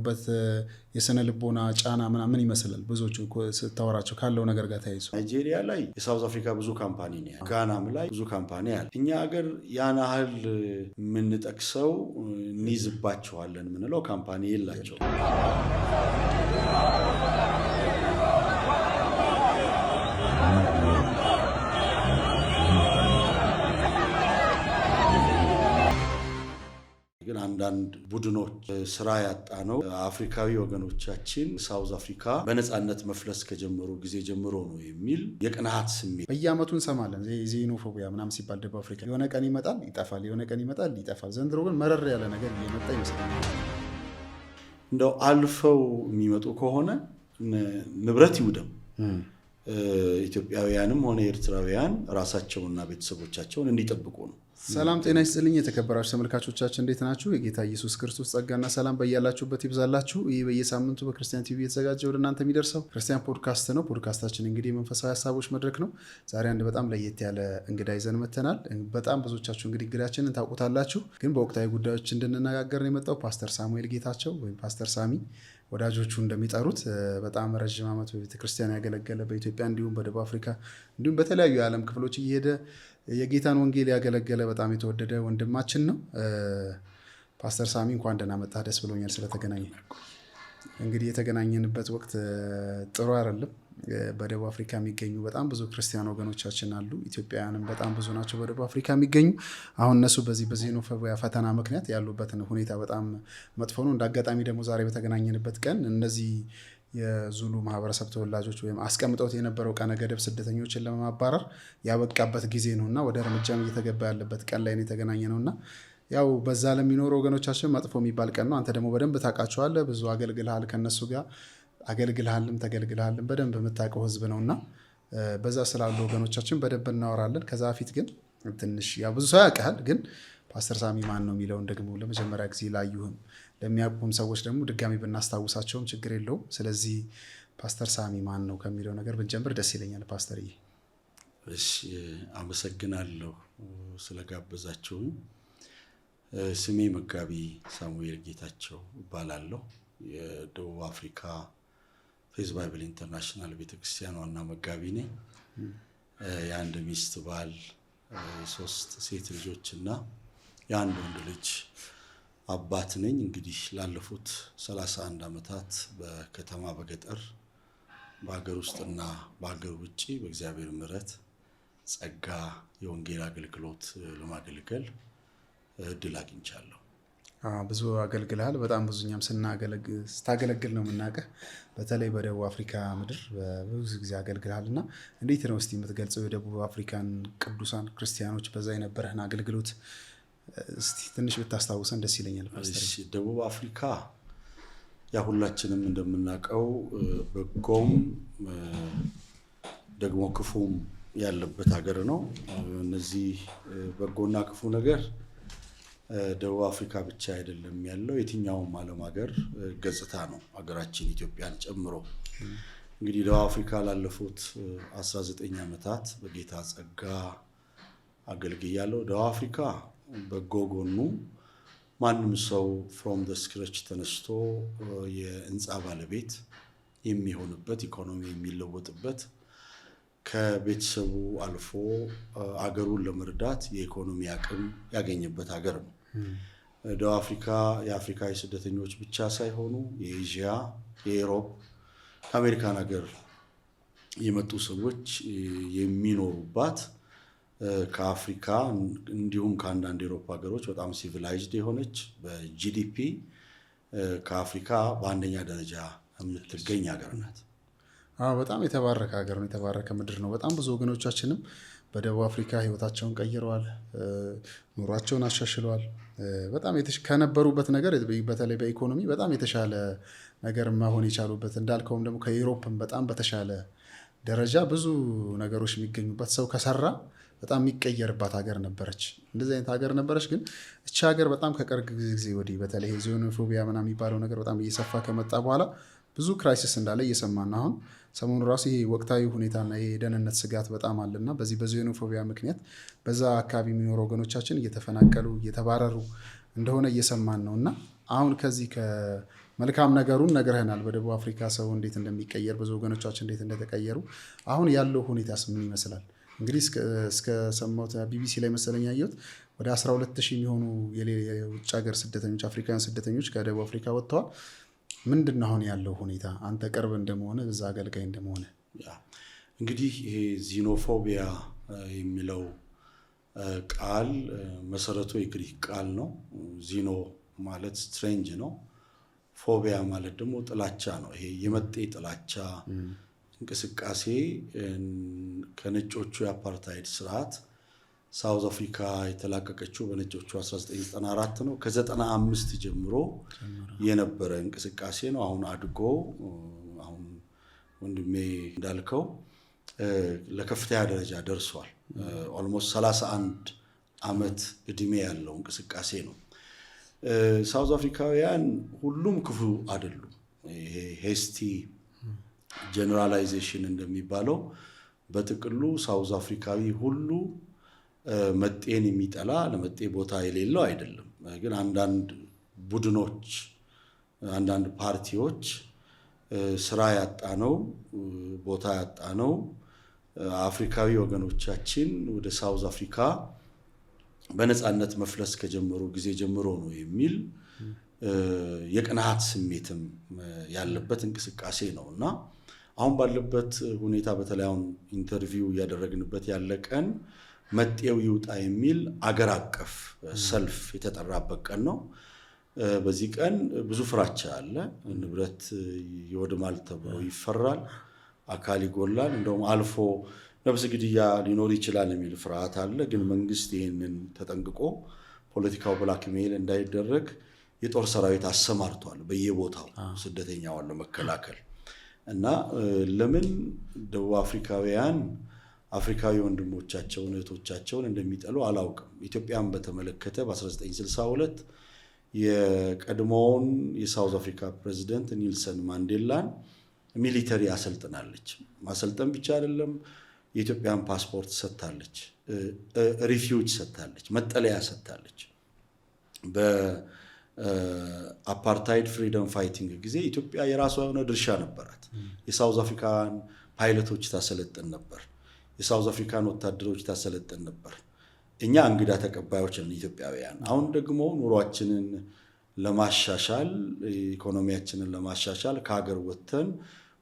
በት የሰነ ልቦና ጫና ምን ይመስላል ብዙዎቹ ስታወራቸው ካለው ነገር ጋር ተያይዞ? ናይጄሪያ ላይ የሳውዝ አፍሪካ ብዙ ካምፓኒ ነው ያለው። ጋናም ላይ ብዙ ካምፓኒ አለ። እኛ ሀገር ያን ያህል የምንጠቅሰው እንይዝባቸዋለን የምንለው ካምፓኒ የላቸው። ግን አንዳንድ ቡድኖች ስራ ያጣ ነው አፍሪካዊ ወገኖቻችን ሳውዝ አፍሪካ በነፃነት መፍለስ ከጀመሩ ጊዜ ጀምሮ ነው የሚል የቅንዓት ስሜት በየአመቱ እንሰማለን። ዜኖፎቢያ ምናምን ሲባል ደቡብ አፍሪካ የሆነ ቀን ይመጣል ይጠፋል፣ የሆነ ቀን ይመጣል ይጠፋል። ዘንድሮ ግን መረር ያለ ነገር እየመጣ ይመስላል። እንደው አልፈው የሚመጡ ከሆነ ንብረት ይውደም፣ ኢትዮጵያውያንም ሆነ ኤርትራውያን ራሳቸውና ቤተሰቦቻቸውን እንዲጠብቁ ነው። ሰላም ጤና ይስጥልኝ የተከበራችሁ ተመልካቾቻችን እንዴት ናችሁ? የጌታ ኢየሱስ ክርስቶስ ጸጋና ሰላም በእያላችሁበት ይብዛላችሁ። ይህ በየሳምንቱ በክርስቲያን ቲቪ የተዘጋጀ ወደ እናንተ የሚደርሰው ክርስቲያን ፖድካስት ነው። ፖድካስታችን እንግዲህ የመንፈሳዊ ሀሳቦች መድረክ ነው። ዛሬ አንድ በጣም ለየት ያለ እንግዳ ይዘን መተናል። በጣም ብዙዎቻችሁ እንግዲህ እንግዳችንን ታውቁታላችሁ፣ ግን በወቅታዊ ጉዳዮች እንድንነጋገር ነው የመጣው ፓስተር ሳሙኤል ጌታቸው ወይም ፓስተር ሳሚ ወዳጆቹ እንደሚጠሩት በጣም ረጅም ዓመት በቤተክርስቲያን ያገለገለ በኢትዮጵያ እንዲሁም በደቡብ አፍሪካ እንዲሁም በተለያዩ የዓለም ክፍሎች እየሄደ የጌታን ወንጌል ያገለገለ በጣም የተወደደ ወንድማችን ነው። ፓስተር ሳሚ እንኳን ደህና መጣ። ደስ ብሎኛል ስለተገናኘ። እንግዲህ የተገናኘንበት ወቅት ጥሩ አይደለም። በደቡብ አፍሪካ የሚገኙ በጣም ብዙ ክርስቲያን ወገኖቻችን አሉ። ኢትዮጵያውያንም በጣም ብዙ ናቸው በደቡብ አፍሪካ የሚገኙ። አሁን እነሱ በዚህ በዜኖፎቢያ ፈተና ምክንያት ያሉበትን ሁኔታ በጣም መጥፎ ነው። እንደ አጋጣሚ ደግሞ ዛሬ በተገናኘንበት ቀን እነዚህ የዙሉ ማህበረሰብ ተወላጆች ወይም አስቀምጠውት የነበረው ቀነ ገደብ ስደተኞችን ለማባረር ያበቃበት ጊዜ ነውና ወደ እርምጃም እየተገባ ያለበት ቀን ላይ ነው የተገናኘ ነውና ያው በዛ ለሚኖሩ ወገኖቻችን መጥፎ የሚባል ቀን ነው። አንተ ደግሞ በደንብ ታውቃቸዋለህ፣ ብዙ አገልግልሃል፣ ከነሱ ጋር አገልግልሃልም ተገልግልሃልም በደንብ የምታውቀው ህዝብ ነውና በዛ ስላሉ ወገኖቻችን በደንብ እናወራለን። ከዛ በፊት ግን ትንሽ ያው ብዙ ሰው ያውቃል፣ ግን ፓስተር ሳሚ ማን ነው የሚለውን ደግሞ ለመጀመሪያ ጊዜ ላዩህም ለሚያውቁም ሰዎች ደግሞ ድጋሚ ብናስታውሳቸውም ችግር የለውም። ስለዚህ ፓስተር ሳሚ ማን ነው ከሚለው ነገር ብንጀምር ደስ ይለኛል። ፓስተርዬ። እሺ፣ አመሰግናለሁ ስለጋበዛችሁኝ። ስሜ መጋቢ ሳሙኤል ጌታቸው እባላለሁ። የደቡብ አፍሪካ ፌዝ ባይብል ኢንተርናሽናል ቤተክርስቲያን ዋና መጋቢ ነኝ። የአንድ ሚስት ባል፣ 3 ሴት ልጆችና የአንድ ወንድ ልጅ አባት ነኝ። እንግዲህ ላለፉት 31 ዓመታት በከተማ በገጠር በሀገር ውስጥና በሀገር ውጭ በእግዚአብሔር ምሕረት ጸጋ የወንጌል አገልግሎት ለማገልገል እድል አግኝቻለሁ። ብዙ አገልግልሃል። በጣም ብዙኛም ስታገለግል ነው የምናውቅህ። በተለይ በደቡብ አፍሪካ ምድር ብዙ ጊዜ አገልግልሃል እና እንዴት ነው እስቲ የምትገልጸው የደቡብ አፍሪካን ቅዱሳን ክርስቲያኖች በዛ የነበረህን አገልግሎት እስቲ ትንሽ ብታስታውሰን ደስ ይለኛል። ደቡብ አፍሪካ ያ ሁላችንም እንደምናውቀው በጎም ደግሞ ክፉም ያለበት ሀገር ነው። እነዚህ በጎና ክፉ ነገር ደቡብ አፍሪካ ብቻ አይደለም ያለው፣ የትኛውም ዓለም ሀገር ገጽታ ነው፣ ሀገራችን ኢትዮጵያን ጨምሮ። እንግዲህ ደቡብ አፍሪካ ላለፉት 19 ዓመታት በጌታ ጸጋ አገልግያለሁ። ደቡብ አፍሪካ በጎ ጎኑ ማንም ሰው ፍሮም ዘ ስክራች ተነስቶ የህንፃ ባለቤት የሚሆንበት፣ ኢኮኖሚ የሚለወጥበት፣ ከቤተሰቡ አልፎ አገሩን ለመርዳት የኢኮኖሚ አቅም ያገኘበት ሀገር ነው። ደቡብ አፍሪካ የአፍሪካ ስደተኞች ብቻ ሳይሆኑ የኤዥያ፣ የዩሮፕ፣ ከአሜሪካን ሀገር የመጡ ሰዎች የሚኖሩባት፣ ከአፍሪካ እንዲሁም ከአንዳንድ የአውሮፓ ሀገሮች በጣም ሲቪላይዝድ የሆነች፣ በጂዲፒ ከአፍሪካ በአንደኛ ደረጃ የምትገኝ ሀገር ናት። በጣም የተባረከ ሀገር ነው፣ የተባረከ ምድር ነው። በጣም ብዙ ወገኖቻችንም በደቡብ አፍሪካ ህይወታቸውን ቀይረዋል፣ ኑሯቸውን አሻሽለዋል። በጣም ከነበሩበት ነገር በተለይ በኢኮኖሚ በጣም የተሻለ ነገር መሆን የቻሉበት፣ እንዳልከውም ደግሞ ከዩሮፕም በጣም በተሻለ ደረጃ ብዙ ነገሮች የሚገኙበት፣ ሰው ከሰራ በጣም የሚቀየርባት ሀገር ነበረች። እንደዚህ አይነት ሀገር ነበረች። ግን እቺ ሀገር በጣም ከቅርብ ጊዜ ወዲህ በተለይ ዜኖፎቢያ ምናምን የሚባለው ነገር በጣም እየሰፋ ከመጣ በኋላ ብዙ ክራይሲስ እንዳለ እየሰማን ነው። አሁን ሰሞኑ ራሱ ይሄ ወቅታዊ ሁኔታና የደህንነት ስጋት በጣም አለና በዚህ በዜኖፎቢያ ምክንያት በዛ አካባቢ የሚኖሩ ወገኖቻችን እየተፈናቀሉ እየተባረሩ እንደሆነ እየሰማን ነው። እና አሁን ከዚህ መልካም ነገሩን ነግረህናል። በደቡብ አፍሪካ ሰው እንዴት እንደሚቀየር ብዙ ወገኖቻችን እንዴት እንደተቀየሩ። አሁን ያለው ሁኔታስ ምን ይመስላል? እንግዲህ እስከ ሰማሁት ቢቢሲ ላይ መሰለኝ ያየሁት ወደ 12,000 የሚሆኑ የውጭ ሀገር ስደተኞች አፍሪካውያን ስደተኞች ከደቡብ አፍሪካ ወጥተዋል። ምንድን ነው አሁን ያለው ሁኔታ? አንተ ቅርብ እንደመሆነ በዛ አገልጋይ እንደመሆነ እንግዲህ ይሄ ዚኖፎቢያ የሚለው ቃል መሰረቱ የግሪክ ቃል ነው። ዚኖ ማለት ስትሬንጅ ነው። ፎቢያ ማለት ደግሞ ጥላቻ ነው። ይሄ የመጤ ጥላቻ እንቅስቃሴ ከነጮቹ የአፓርታይድ ስርዓት ሳውዝ አፍሪካ የተላቀቀችው በነጮቹ 1994 ነው። ከ95 ጀምሮ የነበረ እንቅስቃሴ ነው። አሁን አድጎ አሁን ወንድሜ እንዳልከው ለከፍተኛ ደረጃ ደርሷል። ኦልሞስት 31 ዓመት እድሜ ያለው እንቅስቃሴ ነው። ሳውዝ አፍሪካውያን ሁሉም ክፉ አይደሉም። ይሄ ሄስቲ ጀነራላይዜሽን እንደሚባለው በጥቅሉ ሳውዝ አፍሪካዊ ሁሉ መጤን የሚጠላ ለመጤ ቦታ የሌለው አይደለም። ግን አንዳንድ ቡድኖች፣ አንዳንድ ፓርቲዎች ስራ ያጣነው ቦታ ያጣነው አፍሪካዊ ወገኖቻችን ወደ ሳውዝ አፍሪካ በነፃነት መፍለስ ከጀመሩ ጊዜ ጀምሮ ነው የሚል የቅንዓት ስሜትም ያለበት እንቅስቃሴ ነው እና አሁን ባለበት ሁኔታ በተለይ አሁን ኢንተርቪው እያደረግንበት ያለ ቀን መጤው ይውጣ የሚል አገር አቀፍ ሰልፍ የተጠራበት ቀን ነው። በዚህ ቀን ብዙ ፍራቻ አለ። ንብረት ይወድማል ተብሎ ይፈራል፣ አካል ይጎላል፣ እንደውም አልፎ ነፍስ ግድያ ሊኖር ይችላል የሚል ፍርሃት አለ። ግን መንግስት ይህንን ተጠንቅቆ ፖለቲካው ብላክሜል እንዳይደረግ የጦር ሰራዊት አሰማርቷል በየቦታው ስደተኛውን ለመከላከል እና ለምን ደቡብ አፍሪካውያን አፍሪካዊ ወንድሞቻቸውን እህቶቻቸውን እንደሚጠሉ አላውቅም። ኢትዮጵያን በተመለከተ በ1962 የቀድሞውን የሳውዝ አፍሪካ ፕሬዚደንት ኔልሰን ማንዴላን ሚሊተሪ አሰልጥናለች። ማሰልጠን ብቻ አይደለም፣ የኢትዮጵያን ፓስፖርት ሰጥታለች፣ ሪፊውጅ ሰጥታለች፣ መጠለያ ሰጥታለች። በአፓርታይድ ፍሪደም ፋይቲንግ ጊዜ ኢትዮጵያ የራሷ የሆነ ድርሻ ነበራት። የሳውዝ አፍሪካን ፓይለቶች ታሰለጥን ነበር፣ የሳውዝ አፍሪካን ወታደሮች ታሰለጥን ነበር። እኛ እንግዳ ተቀባዮች ነን ኢትዮጵያውያን። አሁን ደግሞ ኑሯችንን ለማሻሻል ኢኮኖሚያችንን ለማሻሻል ከሀገር ወጥተን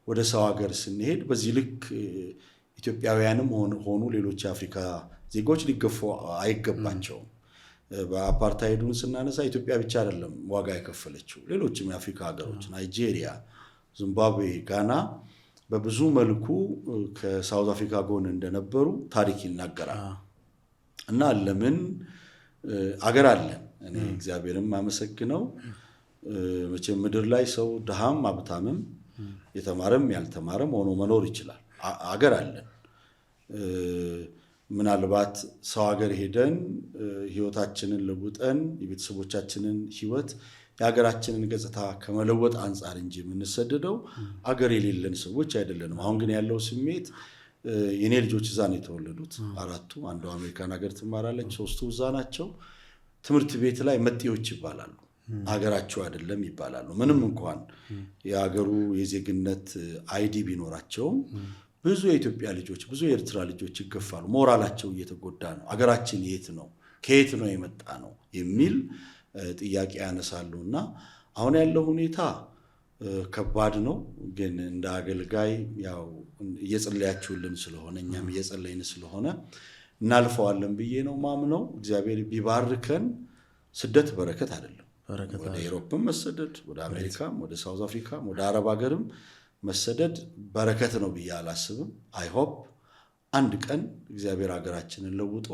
ወደ ሰው ሀገር ስንሄድ በዚህ ልክ ኢትዮጵያውያንም ሆኑ ሌሎች የአፍሪካ ዜጎች ሊገፉ አይገባቸውም። በአፓርታይዱን ስናነሳ ኢትዮጵያ ብቻ አይደለም ዋጋ የከፈለችው፣ ሌሎችም የአፍሪካ ሀገሮች ናይጄሪያ፣ ዚምባብዌ፣ ጋና በብዙ መልኩ ከሳውዝ አፍሪካ ጎን እንደነበሩ ታሪክ ይናገራል። እና ለምን አገር አለን። እኔ እግዚአብሔርም አመሰግነው መቼም ምድር ላይ ሰው ድሃም ሀብታምም የተማረም ያልተማረም ሆኖ መኖር ይችላል። አገር አለን። ምናልባት ሰው ሀገር ሄደን ህይወታችንን ለውጠን የቤተሰቦቻችንን ህይወት የሀገራችንን ገጽታ ከመለወጥ አንጻር እንጂ የምንሰደደው አገር የሌለን ሰዎች አይደለንም። አሁን ግን ያለው ስሜት የኔ ልጆች እዛ ነው የተወለዱት፣ 4ቱ። አንዷ አሜሪካን ሀገር ትማራለች፣ 3ቱ እዛ ናቸው። ትምህርት ቤት ላይ መጤዎች ይባላሉ፣ ሀገራቸው አይደለም ይባላሉ። ምንም እንኳን የሀገሩ የዜግነት አይዲ ቢኖራቸውም ብዙ የኢትዮጵያ ልጆች፣ ብዙ የኤርትራ ልጆች ይገፋሉ። ሞራላቸው እየተጎዳ ነው። ሀገራችን የት ነው፣ ከየት ነው የመጣ ነው የሚል ጥያቄ ያነሳሉ። እና አሁን ያለው ሁኔታ ከባድ ነው። ግን እንደ አገልጋይ ያው እየጸለያችሁልን ስለሆነ እኛም እየጸለይን ስለሆነ እናልፈዋለን ብዬ ነው ማምነው። እግዚአብሔር ቢባርከን ስደት በረከት አይደለም። ወደ ኤሮፕም መሰደድ፣ ወደ አሜሪካም፣ ወደ ሳውዝ አፍሪካም፣ ወደ አረብ ሀገርም መሰደድ በረከት ነው ብዬ አላስብም። አይሆፕ አንድ ቀን እግዚአብሔር ሀገራችንን ለውጦ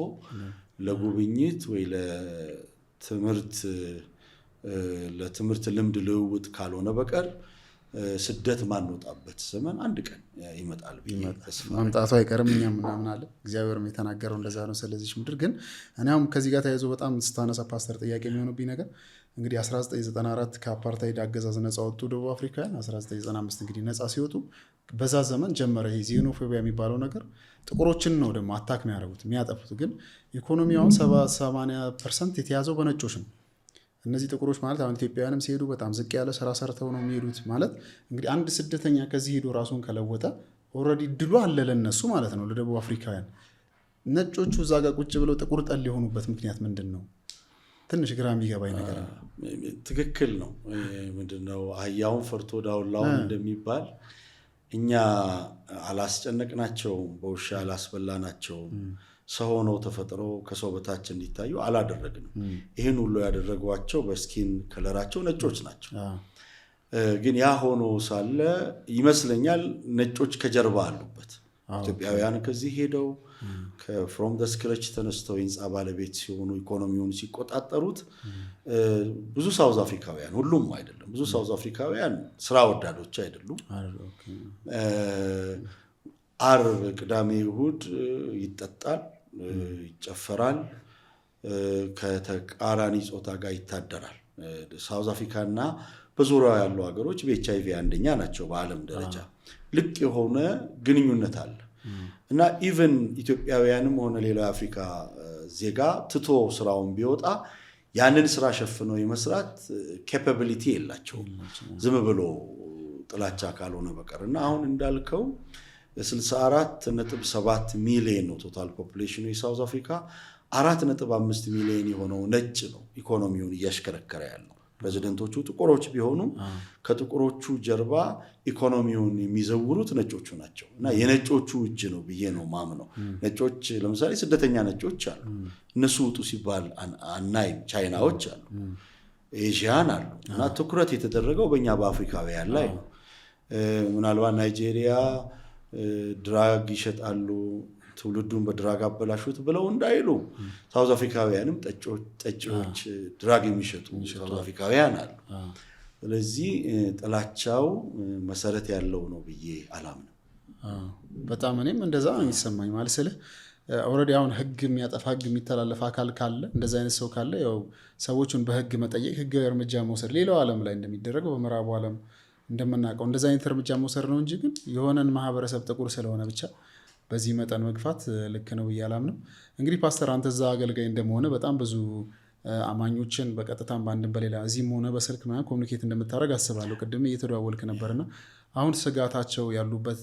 ለጉብኝት ወይ ለትምህርት ልምድ ልውውጥ ካልሆነ በቀር ስደት ማንወጣበት ዘመን አንድ ቀን ይመጣል ብዬ ተስፋ መምጣቱ አይቀርም። እኛም እናምናለን። እግዚአብሔርም የተናገረው እንደዛ ነው። ስለዚህ ምድር ግን እኔ አሁን ከዚህ ጋር ተያይዞ በጣም ስታነሳ ፓስተር ጥያቄ የሚሆንብኝ ነገር እንግዲህ 1994 ከአፓርታይድ አገዛዝ ነፃ ወጡ ደቡብ አፍሪካውያን። 1995 እንግዲህ ነፃ ሲወጡ በዛ ዘመን ጀመረ ይሄ ዜኖፎቢያ የሚባለው ነገር። ጥቁሮችን ነው ደግሞ አታክ የሚያደርጉት የሚያጠፉት። ግን ኢኮኖሚያውን 70-80% የተያዘው በነጮች ነው እነዚህ ጥቁሮች ማለት አሁን ኢትዮጵያውያንም ሲሄዱ በጣም ዝቅ ያለ ስራ ሰርተው ነው የሚሄዱት። ማለት እንግዲህ አንድ ስደተኛ ከዚህ ሄዶ ራሱን ከለወጠ ኦልሬዲ ድሉ አለ ለነሱ ማለት ነው፣ ለደቡብ አፍሪካውያን። ነጮቹ እዛ ጋር ቁጭ ብለው ጥቁር ጠል የሆኑበት ምክንያት ምንድን ነው? ትንሽ ግራ የሚገባኝ ነገር ነው። ትክክል ነው። ምንድነው አህያውን ፈርቶ ዳውላውን እንደሚባል እኛ አላስጨነቅናቸውም፣ በውሻ አላስበላናቸውም። ሰው ሆነው ተፈጥረው ከሰው በታች እንዲታዩ አላደረግንም። ይህን ሁሉ ያደረጓቸው በስኪን ከለራቸው ነጮች ናቸው። ግን ያ ሆኖ ሳለ ይመስለኛል ነጮች ከጀርባ አሉበት። ኢትዮጵያውያን ከዚህ ሄደው ከፍሮም ደ ስክረች ተነስተው የህንፃ ባለቤት ሲሆኑ ኢኮኖሚውን ሲቆጣጠሩት ብዙ ሳውዝ አፍሪካውያን፣ ሁሉም አይደለም፣ ብዙ ሳውዝ አፍሪካውያን ስራ ወዳዶች አይደሉም። አርብ፣ ቅዳሜ፣ እሁድ ይጠጣል፣ ይጨፈራል፣ ከተቃራኒ ጾታ ጋር ይታደራል። ሳውዝ አፍሪካና በዙሪያው ያሉ ሀገሮች በኤችአይቪ አንደኛ ናቸው በዓለም ደረጃ። ልቅ የሆነ ግንኙነት አለ እና ኢቨን ኢትዮጵያውያንም ሆነ ሌላ የአፍሪካ ዜጋ ትቶ ስራውን ቢወጣ ያንን ስራ ሸፍነው የመስራት ኬፓቢሊቲ የላቸውም፣ ዝም ብሎ ጥላቻ ካልሆነ በቀር። እና አሁን እንዳልከው 64.7 ሚሊዮን ነው ቶታል ፖፑሌሽኑ የሳውዝ አፍሪካ። 4.5 ሚሊዮን የሆነው ነጭ ነው ኢኮኖሚውን እያሽከረከረ ያለው። ፕሬዚደንቶቹ ጥቁሮች ቢሆኑም ከጥቁሮቹ ጀርባ ኢኮኖሚውን የሚዘውሩት ነጮቹ ናቸው እና የነጮቹ እጅ ነው ብዬ ነው ማምነው። ነጮች ለምሳሌ ስደተኛ ነጮች አሉ፣ እነሱ ውጡ ሲባል አናይም። ቻይናዎች አሉ፣ ኤዥያን አሉ። እና ትኩረት የተደረገው በእኛ በአፍሪካውያን ላይ ነው። ምናልባት ናይጄሪያ ድራግ ይሸጣሉ፣ ትውልዱን በድራግ አበላሹት ብለው እንዳይሉ ሳውዝ አፍሪካውያንም ጠጪዎች፣ ድራግ የሚሸጡ ሳውዝ አፍሪካውያን አሉ። ስለዚህ ጥላቻው መሰረት ያለው ነው ብዬ አላምንም። በጣም እኔም እንደዛ ነው የሚሰማኝ። ማለት ስልህ ኦልሬዲ አሁን ህግ የሚያጠፋ ህግ የሚተላለፍ አካል ካለ፣ እንደዛ አይነት ሰው ካለ ያው ሰዎቹን በህግ መጠየቅ፣ ህጋዊ እርምጃ መውሰድ፣ ሌላው ዓለም ላይ እንደሚደረገው በምዕራቡ ዓለም እንደምናውቀው እንደዛ አይነት እርምጃ መውሰድ ነው እንጂ ግን የሆነን ማህበረሰብ ጥቁር ስለሆነ ብቻ በዚህ መጠን መግፋት ልክ ነው ብዬ አላምንም። እንግዲህ ፓስተር አንተ እዛ አገልጋይ እንደመሆነ በጣም ብዙ አማኞችን በቀጥታም በአንድም በሌላ እዚህም ሆነ በስልክ ምናምን ኮሚኒኬት እንደምታደርግ አስባለሁ። ቅድም እየተደዋወልክ ነበርና አሁን ስጋታቸው ያሉበት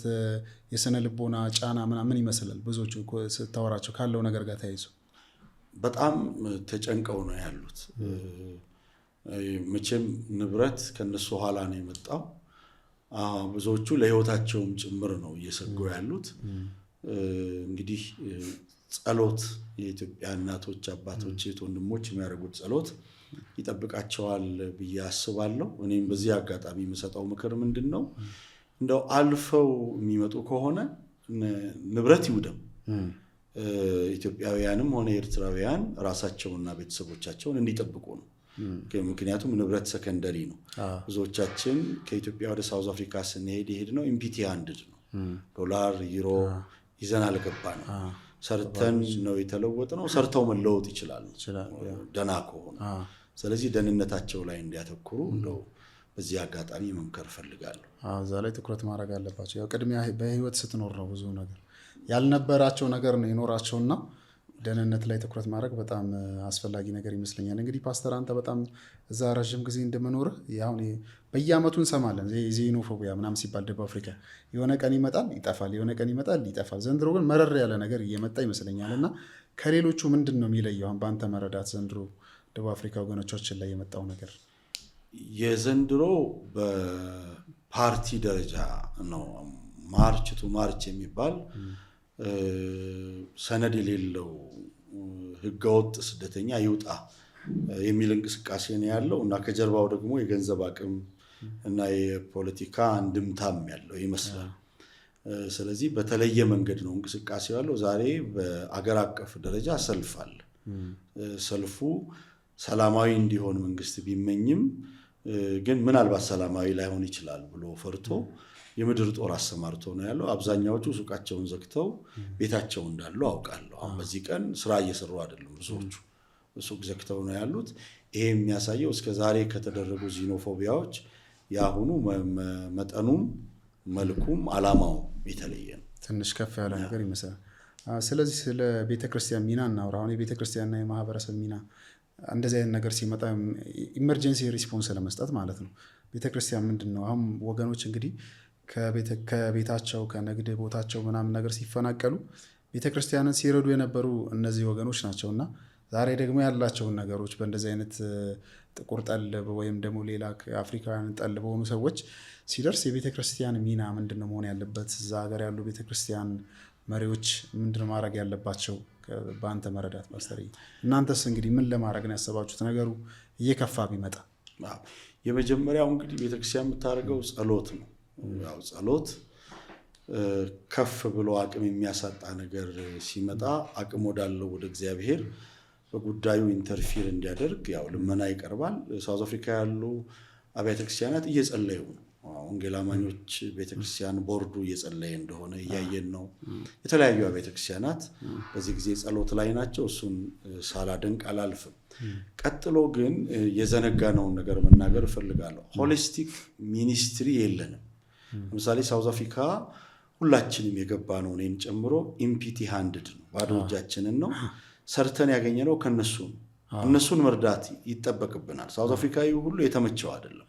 የስነ ልቦና ጫና ምን ይመስላል? ብዙዎቹ ስታወራቸው ካለው ነገር ጋር ተያይዞ በጣም ተጨንቀው ነው ያሉት። መቼም ንብረት ከነሱ ኋላ ነው የመጣው። ብዙዎቹ ለህይወታቸውም ጭምር ነው እየሰጉ ያሉት። እንግዲህ ጸሎት፣ የኢትዮጵያ እናቶች፣ አባቶች፣ ወንድሞች የሚያደርጉት ጸሎት ይጠብቃቸዋል ብዬ አስባለሁ። እኔም በዚህ አጋጣሚ የምሰጠው ምክር ምንድን ነው፣ እንደው አልፈው የሚመጡ ከሆነ ንብረት ይውደም፣ ኢትዮጵያውያንም ሆነ ኤርትራውያን ራሳቸውና ቤተሰቦቻቸውን እንዲጠብቁ ነው። ምክንያቱም ንብረት ሰከንደሪ ነው። ብዙዎቻችን ከኢትዮጵያ ወደ ሳውዝ አፍሪካ ስንሄድ ነው ኢምፒቲ ሃንድድ ነው። ዶላር ዩሮ ይዘን አልገባ ነው። ሰርተን ነው የተለወጥ ነው። ሰርተው መለወጥ ይችላሉ ደና ከሆነ። ስለዚህ ደህንነታቸው ላይ እንዲያተኩሩ እንደው በዚህ አጋጣሚ መምከር ፈልጋለሁ። እዛ ላይ ትኩረት ማድረግ አለባቸው። ያው ቅድሚያ በህይወት ስትኖር ነው ብዙ ነገር ያልነበራቸው ነገር ነው የኖራቸውና ደህንነት ላይ ትኩረት ማድረግ በጣም አስፈላጊ ነገር ይመስለኛል። እንግዲህ ፓስተር አንተ በጣም እዛ ረዥም ጊዜ እንደመኖርህ አሁን በየአመቱ እንሰማለን ዜኖፎቢያ ምናምን ሲባል ደቡብ አፍሪካ የሆነ ቀን ይመጣል ይጠፋል፣ የሆነ ቀን ይመጣል ይጠፋል። ዘንድሮ ግን መረር ያለ ነገር እየመጣ ይመስለኛል። እና ከሌሎቹ ምንድን ነው የሚለየው አሁን በአንተ መረዳት ዘንድሮ ደቡብ አፍሪካ ወገኖቻችን ላይ የመጣው ነገር? የዘንድሮ በፓርቲ ደረጃ ነው። ማርች ቱ ማርች የሚባል ሰነድ የሌለው ህገወጥ ስደተኛ ይውጣ የሚል እንቅስቃሴ ነው ያለው እና ከጀርባው ደግሞ የገንዘብ አቅም እና የፖለቲካ አንድምታም ያለው ይመስላል። ስለዚህ በተለየ መንገድ ነው እንቅስቃሴው ያለው። ዛሬ በአገር አቀፍ ደረጃ ሰልፍ አለ። ሰልፉ ሰላማዊ እንዲሆን መንግስት ቢመኝም ግን ምናልባት ሰላማዊ ላይሆን ይችላል ብሎ ፈርቶ የምድር ጦር አሰማርቶ ነው ያለው። አብዛኛዎቹ ሱቃቸውን ዘግተው ቤታቸው እንዳሉ አውቃለሁ። አሁን በዚህ ቀን ስራ እየሰሩ አይደለም፣ ብዙዎቹ ሱቅ ዘግተው ነው ያሉት። ይሄ የሚያሳየው እስከ ዛሬ ከተደረጉ ዚኖፎቢያዎች የአሁኑ መጠኑም መልኩም አላማው የተለየ ነው። ትንሽ ከፍ ያለ ነገር ይመስላል። ስለዚህ ስለ ቤተክርስቲያን ሚና እናውራ። አሁን የቤተክርስቲያንና የማህበረሰብ ሚና እንደዚህ አይነት ነገር ሲመጣ ኢመርጀንሲ ሪስፖንስ ለመስጠት ማለት ነው። ቤተክርስቲያን ምንድን ነው አሁን ወገኖች እንግዲህ ከቤታቸው ከንግድ ቦታቸው ምናምን ነገር ሲፈናቀሉ ቤተክርስቲያንን ሲረዱ የነበሩ እነዚህ ወገኖች ናቸው እና ዛሬ ደግሞ ያላቸውን ነገሮች በእንደዚህ አይነት ጥቁር ጠል ወይም ደግሞ ሌላ አፍሪካውያን ጠል በሆኑ ሰዎች ሲደርስ የቤተክርስቲያን ሚና ምንድን ነው መሆን ያለበት? እዛ ሀገር ያሉ ቤተክርስቲያን መሪዎች ምንድን ማድረግ ያለባቸው በአንተ መረዳት ፓስተር? እናንተስ እንግዲህ ምን ለማድረግ ነው ያሰባችሁት? ነገሩ እየከፋ ቢመጣ የመጀመሪያው እንግዲህ ቤተክርስቲያን የምታደርገው ጸሎት ነው። ያው ጸሎት ከፍ ብሎ አቅም የሚያሳጣ ነገር ሲመጣ አቅም ወዳለው ወደ እግዚአብሔር በጉዳዩ ኢንተርፊር እንዲያደርግ ያው ልመና ይቀርባል። ሳውዝ አፍሪካ ያሉ አብያተ ክርስቲያናት እየጸለዩ ነው። ወንጌል አማኞች ቤተክርስቲያን ቦርዱ እየጸለየ እንደሆነ እያየን ነው። የተለያዩ አብያተ ክርስቲያናት በዚህ ጊዜ ጸሎት ላይ ናቸው። እሱን ሳላደንቅ አላልፍም። ቀጥሎ ግን የዘነጋነውን ነገር መናገር እፈልጋለሁ። ሆሊስቲክ ሚኒስትሪ የለንም። ለምሳሌ ሳውዝ አፍሪካ ሁላችንም የገባነው እኔን ጨምሮ ኢምፒቲ ሃንድድ ነው፣ ባዶ እጃችንን ነው። ሰርተን ያገኘነው ከነሱ ነው። እነሱን መርዳት ይጠበቅብናል። ሳውዝ አፍሪካዊ ሁሉ የተመቸው አይደለም።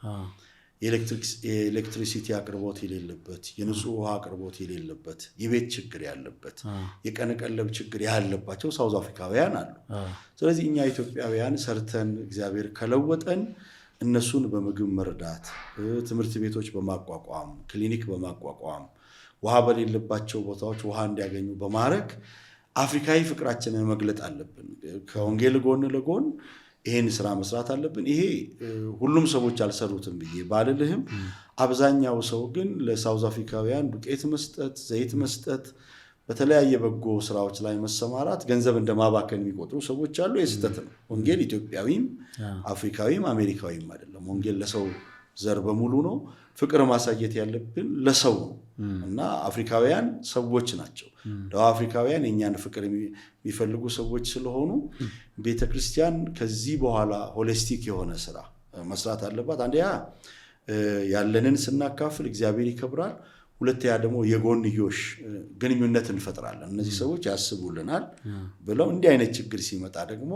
የኤሌክትሪሲቲ አቅርቦት የሌለበት፣ የንጹህ ውሃ አቅርቦት የሌለበት፣ የቤት ችግር ያለበት፣ የቀነቀለብ ችግር ያለባቸው ሳውዝ አፍሪካውያን አሉ። ስለዚህ እኛ ኢትዮጵያውያን ሰርተን እግዚአብሔር ከለወጠን እነሱን በምግብ መርዳት፣ ትምህርት ቤቶች በማቋቋም፣ ክሊኒክ በማቋቋም፣ ውሃ በሌለባቸው ቦታዎች ውሃ እንዲያገኙ በማድረግ አፍሪካዊ ፍቅራችንን መግለጥ አለብን። ከወንጌል ጎን ለጎን ይሄን ስራ መስራት አለብን። ይሄ ሁሉም ሰዎች አልሰሩትም ብዬ ባልልህም አብዛኛው ሰው ግን ለሳውዝ አፍሪካውያን ዱቄት መስጠት፣ ዘይት መስጠት፣ በተለያየ በጎ ስራዎች ላይ መሰማራት ገንዘብ እንደማባከን የሚቆጥሩ ሰዎች አሉ። የስህተት ነው። ወንጌል ኢትዮጵያዊም አፍሪካዊም አሜሪካዊም አይደለም። ወንጌል ለሰው ዘር በሙሉ ነው። ፍቅር ማሳየት ያለብን ለሰው ነው እና አፍሪካውያን ሰዎች ናቸው። ደቡብ አፍሪካውያን የእኛን ፍቅር የሚፈልጉ ሰዎች ስለሆኑ ቤተክርስቲያን ከዚህ በኋላ ሆሊስቲክ የሆነ ስራ መስራት አለባት። አንደኛ ያለንን ስናካፍል እግዚአብሔር ይከብራል። ሁለተኛ ደግሞ የጎንዮሽ ግንኙነት እንፈጥራለን። እነዚህ ሰዎች ያስቡልናል ብለው እንዲህ አይነት ችግር ሲመጣ ደግሞ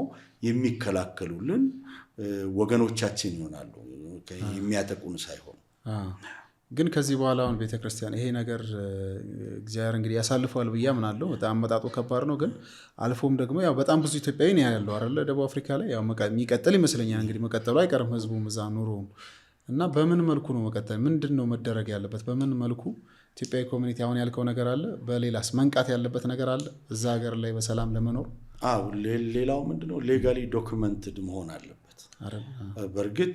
የሚከላከሉልን ወገኖቻችን ይሆናሉ፣ የሚያጠቁን ሳይሆን። ግን ከዚህ በኋላ አሁን ቤተክርስቲያን ይሄ ነገር እግዚአብሔር እንግዲህ ያሳልፈዋል ብዬ አምናለሁ። በጣም አመጣጡ ከባድ ነው፣ ግን አልፎም ደግሞ ያው በጣም ብዙ ኢትዮጵያዊ ነው ያለው አይደለ ደቡብ አፍሪካ ላይ። ያው የሚቀጥል ይመስለኛል እንግዲህ መቀጠሉ አይቀርም፣ ህዝቡም እዛ ኑሮውም እና በምን መልኩ ነው መቀጠል? ምንድን ነው መደረግ ያለበት? በምን መልኩ ኢትዮጵያዊ ኮሚኒቲ አሁን ያልከው ነገር አለ፣ በሌላስ መንቃት ያለበት ነገር አለ እዛ ሀገር ላይ በሰላም ለመኖር? ሌላው ምንድነው ሌጋሊ ዶክመንትድ መሆን አለበት። በእርግጥ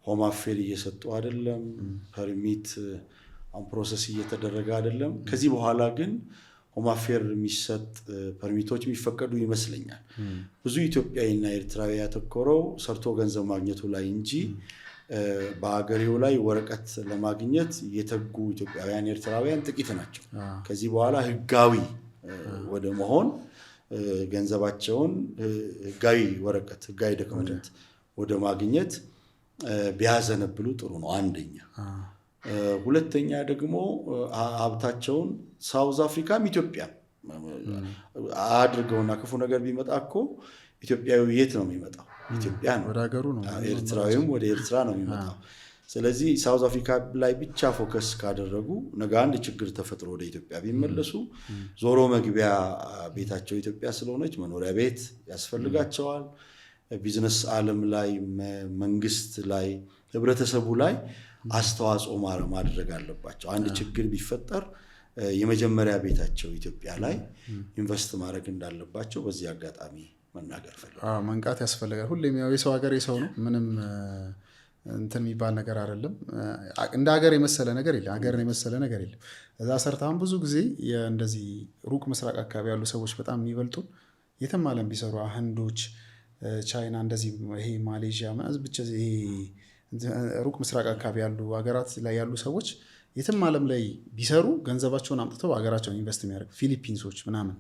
ሆም አፌር እየሰጡ አይደለም፣ ፐርሚት ፕሮሰስ እየተደረገ አይደለም። ከዚህ በኋላ ግን ሆም አፌር የሚሰጥ ፐርሚቶች የሚፈቀዱ ይመስለኛል። ብዙ ኢትዮጵያዊና ኤርትራዊ ያተኮረው ሰርቶ ገንዘብ ማግኘቱ ላይ እንጂ በአገሬው ላይ ወረቀት ለማግኘት የተጉ ኢትዮጵያውያን ኤርትራውያን ጥቂት ናቸው። ከዚህ በኋላ ህጋዊ ወደ መሆን ገንዘባቸውን ህጋዊ ወረቀት ህጋዊ ዶክመንት ወደ ማግኘት ቢያዘነብሉ ጥሩ ነው። አንደኛ። ሁለተኛ ደግሞ ሀብታቸውን ሳውዝ አፍሪካም ኢትዮጵያ አድርገውና ክፉ ነገር ቢመጣ እኮ ኢትዮጵያዊ የት ነው የሚመጣው? ኢትዮጵያ ነው፣ ወደ ሀገሩ ነው። ኤርትራዊም ወደ ኤርትራ ነው የሚመጣው። ስለዚህ ሳውዝ አፍሪካ ላይ ብቻ ፎከስ ካደረጉ ነገ አንድ ችግር ተፈጥሮ ወደ ኢትዮጵያ ቢመለሱ ዞሮ መግቢያ ቤታቸው ኢትዮጵያ ስለሆነች መኖሪያ ቤት ያስፈልጋቸዋል። ቢዝነስ ዓለም ላይ፣ መንግስት ላይ፣ ህብረተሰቡ ላይ አስተዋጽኦ ማድረግ አለባቸው። አንድ ችግር ቢፈጠር የመጀመሪያ ቤታቸው ኢትዮጵያ ላይ ኢንቨስት ማድረግ እንዳለባቸው በዚህ አጋጣሚ መናገር ፈልጋለሁ። መንቃት ያስፈልጋል። ሁሌም ያው የሰው ሀገር የሰው ነው። ምንም እንትን የሚባል ነገር አይደለም። እንደ ሀገር የመሰለ ነገር የለም። ሀገርን የመሰለ ነገር የለም። እዛ ሰርታም ብዙ ጊዜ እንደዚህ ሩቅ ምስራቅ አካባቢ ያሉ ሰዎች በጣም የሚበልጡ የትም ዓለም ቢሰሩ ህንዶች፣ ቻይና፣ እንደዚህ ይሄ ማሌዥያ ብቻ ይሄ ሩቅ ምስራቅ አካባቢ ያሉ ሀገራት ላይ ያሉ ሰዎች የትም ዓለም ላይ ቢሰሩ ገንዘባቸውን አምጥተው ሀገራቸውን ኢንቨስት የሚያደርጉ ፊሊፒንሶች ምናምን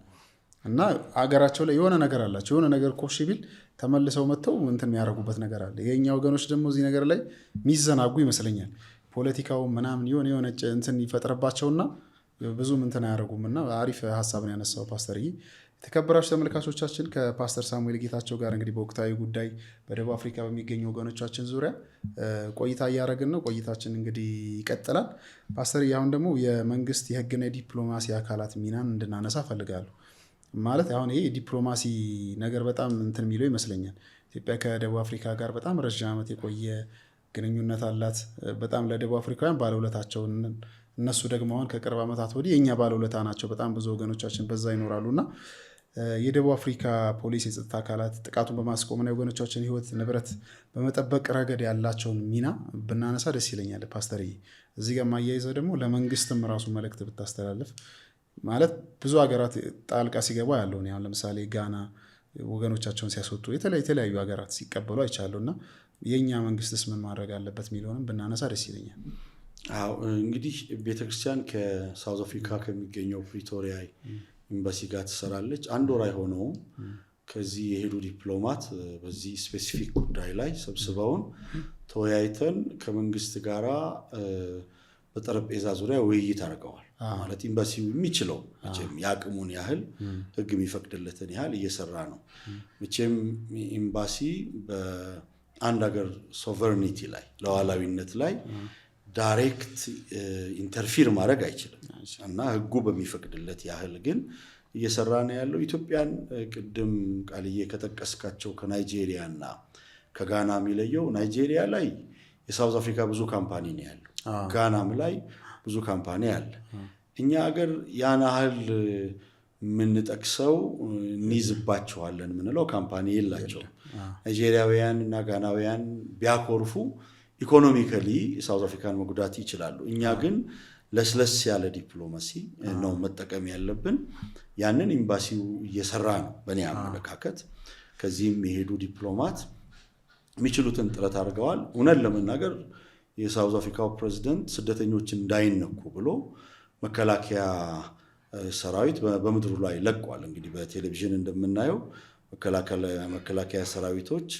እና ሀገራቸው ላይ የሆነ ነገር አላቸው። የሆነ ነገር ኮሽ ቢል ተመልሰው መጥተው እንትን የሚያደርጉበት ነገር አለ። የኛ ወገኖች ደግሞ እዚህ ነገር ላይ የሚዘናጉ ይመስለኛል። ፖለቲካው ምናምን የሆነ እንትን ይፈጥርባቸውና ብዙም እንትን አያደርጉም። እና አሪፍ ሀሳብን ያነሳው ፓስተርዬ። ተከበራችሁ ተመልካቾቻችን ከፓስተር ሳሙኤል ጌታቸው ጋር እንግዲህ በወቅታዊ ጉዳይ በደቡብ አፍሪካ በሚገኙ ወገኖቻችን ዙሪያ ቆይታ እያደረግን ነው። ቆይታችን እንግዲህ ይቀጥላል። ፓስተር አሁን ደግሞ የመንግስት የህግና የዲፕሎማሲ አካላት ሚናን እንድናነሳ ፈልጋለሁ። ማለት አሁን ይሄ የዲፕሎማሲ ነገር በጣም እንትን የሚለው ይመስለኛል። ኢትዮጵያ ከደቡብ አፍሪካ ጋር በጣም ረዥም ዓመት የቆየ ግንኙነት አላት። በጣም ለደቡብ አፍሪካውያን ባለውለታቸው፣ እነሱ ደግሞ አሁን ከቅርብ ዓመታት ወዲህ የእኛ ባለውለታ ናቸው። በጣም ብዙ ወገኖቻችን በዛ ይኖራሉ እና የደቡብ አፍሪካ ፖሊስ የጸጥታ አካላት ጥቃቱን በማስቆምና የወገኖቻችን ህይወት ንብረት በመጠበቅ ረገድ ያላቸውን ሚና ብናነሳ ደስ ይለኛል። ፓስተር እዚህ ጋር ማያይዘው ደግሞ ለመንግስትም ራሱ መልእክት ብታስተላልፍ። ማለት ብዙ ሀገራት ጣልቃ ሲገባ ያለው ነው። አሁን ለምሳሌ ጋና ወገኖቻቸውን ሲያስወጡ የተለያዩ ሀገራት ሲቀበሉ አይቻለሁ እና የእኛ መንግስትስ ምን ማድረግ አለበት የሚለውንም ብናነሳ ደስ ይለኛል። አዎ እንግዲህ ቤተክርስቲያን ከሳውዝ አፍሪካ ከሚገኘው ፕሪቶሪያ ኤምባሲ ጋር ትሰራለች። አንድ ወር አይሆነውም ከዚህ የሄዱ ዲፕሎማት በዚህ ስፔሲፊክ ጉዳይ ላይ ሰብስበውን ተወያይተን ከመንግስት ጋራ በጠረጴዛ ዙሪያ ውይይት አድርገዋል። ማለት ኤምባሲው የሚችለው መቼም የአቅሙን ያህል ህግ የሚፈቅድለትን ያህል እየሰራ ነው። መቼም ኤምባሲ በአንድ ሀገር ሶቨርኒቲ ላይ ሉዓላዊነት ላይ ዳይሬክት ኢንተርፊር ማድረግ አይችልም እና ህጉ በሚፈቅድለት ያህል ግን እየሰራ ነው ያለው። ኢትዮጵያን ቅድም ቃልዬ ከጠቀስካቸው ከናይጄሪያ እና ከጋና የሚለየው ናይጄሪያ ላይ የሳውዝ አፍሪካ ብዙ ካምፓኒ ነው ያለው፣ ጋናም ላይ ብዙ ካምፓኒ አለ። እኛ ሀገር ያን ያህል የምንጠቅሰው እንይዝባቸዋለን ምንለው ካምፓኒ የላቸውም። ናይጄሪያውያን እና ጋናውያን ቢያኮርፉ ኢኮኖሚካሊ ሳውዝ አፍሪካን መጉዳት ይችላሉ። እኛ ግን ለስለስ ያለ ዲፕሎማሲ ነው መጠቀም ያለብን። ያንን ኤምባሲው እየሰራ ነው በእኔ አመለካከት። ከዚህም የሄዱ ዲፕሎማት የሚችሉትን ጥረት አድርገዋል። እውነት ለመናገር የሳውዝ አፍሪካው ፕሬዚደንት ስደተኞችን እንዳይነኩ ብሎ መከላከያ ሰራዊት በምድሩ ላይ ለቋል። እንግዲህ በቴሌቪዥን እንደምናየው መከላከያ ሰራዊቶች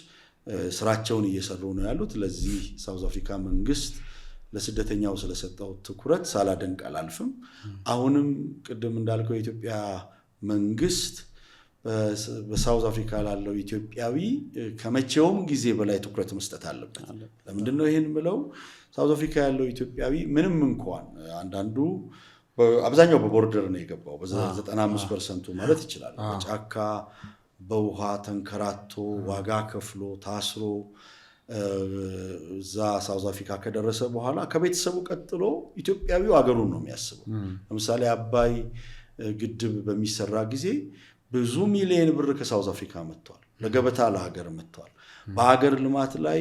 ስራቸውን እየሰሩ ነው ያሉት። ለዚህ ሳውዝ አፍሪካ መንግስት ለስደተኛው ስለሰጠው ትኩረት ሳላደንቅ አላልፍም። አሁንም ቅድም እንዳልከው የኢትዮጵያ መንግስት በሳውዝ አፍሪካ ላለው ኢትዮጵያዊ ከመቼውም ጊዜ በላይ ትኩረት መስጠት አለበት። ለምንድን ነው ይህን ብለው? ሳውዝ አፍሪካ ያለው ኢትዮጵያዊ ምንም እንኳን አንዳንዱ አብዛኛው በቦርደር ነው የገባው፣ በ95% ማለት ይችላል በጫካ በውሃ ተንከራቶ ዋጋ ከፍሎ ታስሮ እዛ ሳውዝ አፍሪካ ከደረሰ በኋላ ከቤተሰቡ ቀጥሎ ኢትዮጵያዊው አገሩን ነው የሚያስበው። ለምሳሌ አባይ ግድብ በሚሰራ ጊዜ ብዙ ሚሊዮን ብር ከሳውዝ አፍሪካ መጥቷል፣ ለገበታ ለሀገር መጥቷል። በሀገር ልማት ላይ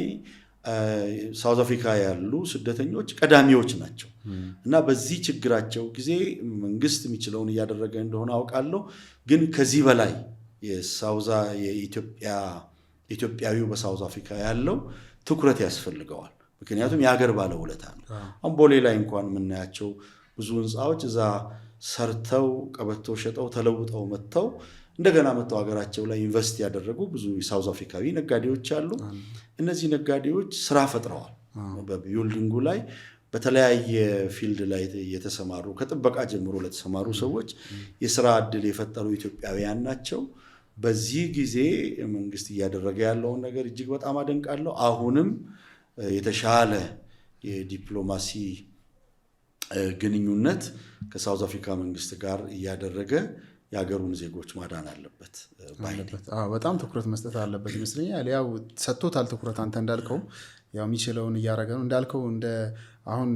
ሳውዝ አፍሪካ ያሉ ስደተኞች ቀዳሚዎች ናቸው እና በዚህ ችግራቸው ጊዜ መንግስት የሚችለውን እያደረገ እንደሆነ አውቃለሁ። ግን ከዚህ በላይ የኢትዮጵያዊው በሳውዝ አፍሪካ ያለው ትኩረት ያስፈልገዋል። ምክንያቱም የሀገር ባለውለታ ነው። አሁን ቦሌ ላይ እንኳን የምናያቸው ብዙ ህንፃዎች እዛ ሰርተው ቀበቶ ሸጠው ተለውጠው መጥተው እንደገና መጥተው ሀገራቸው ላይ ኢንቨስት ያደረጉ ብዙ የሳውዝ አፍሪካዊ ነጋዴዎች አሉ። እነዚህ ነጋዴዎች ስራ ፈጥረዋል። በቢልዲንጉ ላይ በተለያየ ፊልድ ላይ የተሰማሩ ከጥበቃ ጀምሮ ለተሰማሩ ሰዎች የስራ ዕድል የፈጠሩ ኢትዮጵያውያን ናቸው። በዚህ ጊዜ መንግስት እያደረገ ያለውን ነገር እጅግ በጣም አደንቃለሁ። አሁንም የተሻለ የዲፕሎማሲ ግንኙነት ከሳውዝ አፍሪካ መንግስት ጋር እያደረገ የሀገሩን ዜጎች ማዳን አለበት። በጣም ትኩረት መስጠት አለበት ይመስለኛል። ያው ሰጥቶታል ትኩረት። አንተ እንዳልከው ያው የሚችለውን እያደረገ ነው እንዳልከው። አሁን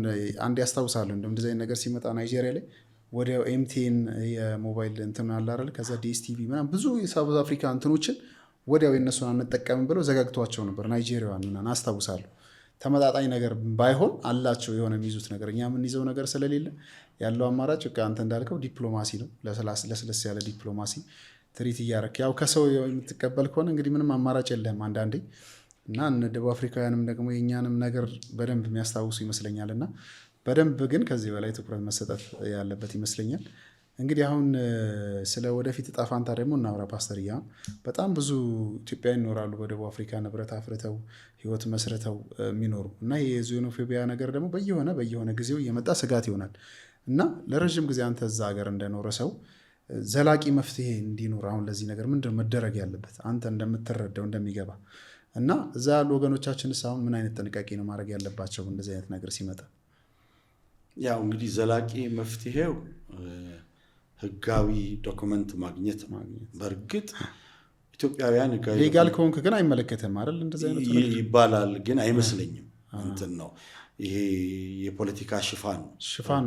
አንድ ያስታውሳለሁ እንደዚህ አይነት ነገር ሲመጣ ናይጄሪያ ላይ ወዲያው ኤምቲኤን የሞባይል እንትን አለ አይደል፣ ከዛ ዲኤስቲቪ ምናምን ብዙ የሳውዝ አፍሪካ እንትኖችን ወዲያው የነሱን አንጠቀምም ብለው ዘጋግቷቸው ነበር ናይጄሪያዋን ምናምን አስታውሳለሁ። ተመጣጣኝ ነገር ባይሆን አላቸው የሆነ የሚይዙት ነገር፣ እኛ የምንይዘው ነገር ስለሌለ ያለው አማራጭ አንተ እንዳልከው ዲፕሎማሲ ነው። ለስለስ ያለ ዲፕሎማሲ ትሪት እያደረክ ያው ከሰው የምትቀበል ከሆነ እንግዲህ ምንም አማራጭ የለህም አንዳንዴ። እና ደቡብ አፍሪካውያንም ደግሞ የእኛንም ነገር በደንብ የሚያስታውሱ ይመስለኛል። እና በደንብ ግን ከዚህ በላይ ትኩረት መሰጠት ያለበት ይመስለኛል። እንግዲህ አሁን ስለ ወደፊት ዕጣ ፈንታ ደግሞ እናውራ ፓስተር። በጣም ብዙ ኢትዮጵያውያን ይኖራሉ በደቡብ አፍሪካ ንብረት አፍርተው ህይወት መስርተው የሚኖሩ እና የዚኖፎቢያ ነገር ደግሞ በየሆነ ጊዜው እየመጣ ስጋት ይሆናል። እና ለረዥም ጊዜ አንተ እዛ ሀገር እንደኖረ ሰው ዘላቂ መፍትሄ እንዲኖር አሁን ለዚህ ነገር ምንድነው መደረግ ያለበት አንተ እንደምትረዳው እንደሚገባ እና እዛ ያሉ ወገኖቻችንስ አሁን ምን አይነት ጥንቃቄ ነው ማድረግ ያለባቸው እንደዚህ አይነት ነገር ሲመጣ? ያው እንግዲህ ዘላቂ መፍትሄው ህጋዊ ዶክመንት ማግኘት። በእርግጥ ኢትዮጵያውያን ሌጋል ከሆንክ ግን አይመለከትም አይደል እንደዚህ አይነት ይባላል፣ ግን አይመስለኝም። እንትን ነው ይሄ የፖለቲካ ሽፋን